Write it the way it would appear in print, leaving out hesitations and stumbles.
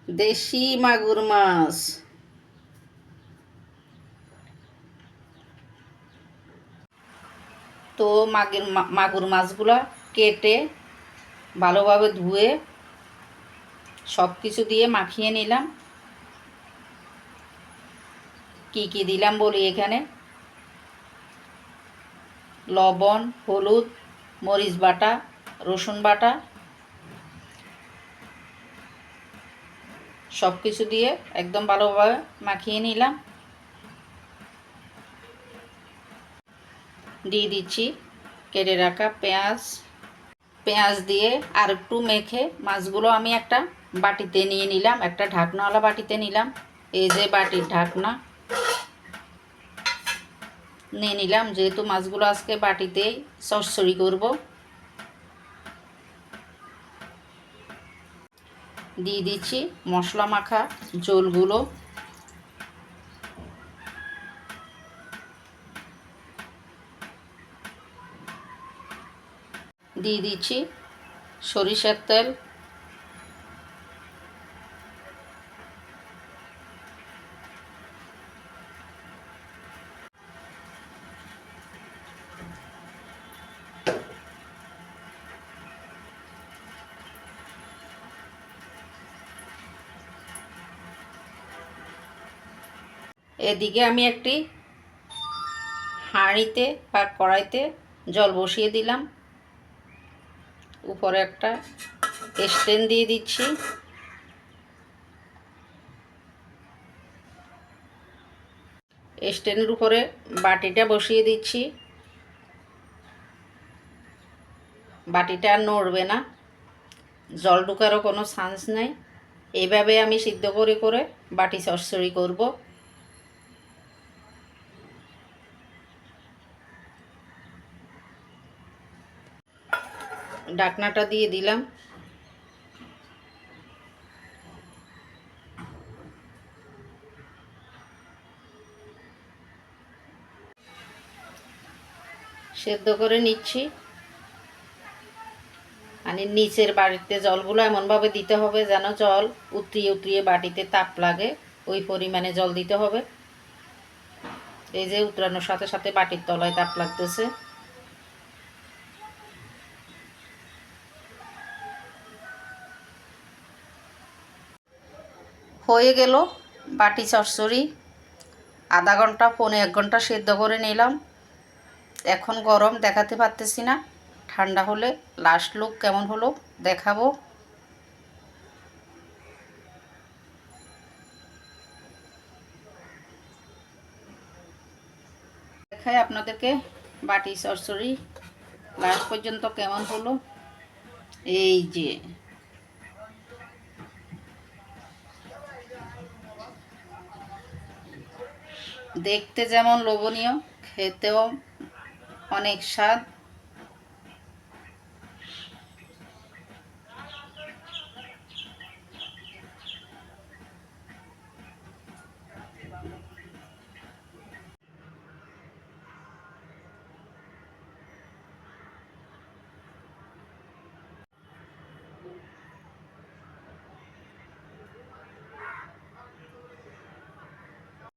দেশি মাগুর মাছ। তো মাগুর মাছগুলা কেটে ভালোভাবে ধুয়ে সব কিছু দিয়ে মাখিয়ে নিলাম। কি কি দিলাম বলি, এখানে লবণ, হলুদ, মরিচ বাটা, রসুন বাটা, সব কিছু দিয়ে একদম ভালোভাবে মাখিয়ে নিলাম। দিয়ে দিচ্ছি কেটে রাখা পেঁয়াজ দিয়ে আর একটু মেখে মাছগুলো আমি একটা বাটিতে নিয়ে নিলাম, একটা ঢাকনাওয়ালা বাটিতে নিলাম। এই যে বাটির ঢাকনা নিয়ে নিলাম, যেহেতু মাছগুলো আজকে বাটিতেই চচ্চড়ি করব। দিয়ে দিচ্ছি মশলা মাখা ঝোলগুলো। দিয়ে দিচ্ছি সরিষার তেল। এদিকে আমি একটি হাঁড়িতে বা কড়াইতে জল বসিয়ে দিলাম। উপরে একটা স্ট্যান্ড দিয়ে দিচ্ছি। স্ট্যান্ডের উপরে বাটিটা বসিয়ে দিচ্ছি। বাটিটা আর নড়বে না, জল ঢোকারও কোনো চান্স নেই। এইভাবে আমি সিদ্ধ করে করে বাটি চচ্চড়ি করব। ঢাকনাটা দিয়ে দিলাম। সেদ্ধ করে নিচ্ছি। মানে নিচের বাটিতে জলগুলো এমনভাবে দিতে হবে যেন জল উতরিয়ে উতরিয়ে বাটিতে তাপ লাগে, ওই পরিমাণে জল দিতে হবে। এই যে উতরানোর সাথে সাথে বাটির তলায় তাপ লাগতেছে। হয়ে গেল বাটি চচ্চড়ি। আধা ঘন্টা পৌনে 1 ঘন্টা সেদ্ধ করে নিলাম। এখন গরম দেখাতে পারতেছি না, ঠান্ডা হলে লাস্ট লুক কেমন হলো দেখাবো। দেখাই আপনাদেরকে বাটি চচ্চড়ি লাস্ট পর্যন্ত কেমন হলো। এই যে দেখতে যেমন লোভনীয়, খেতেও অনেক স্বাদ।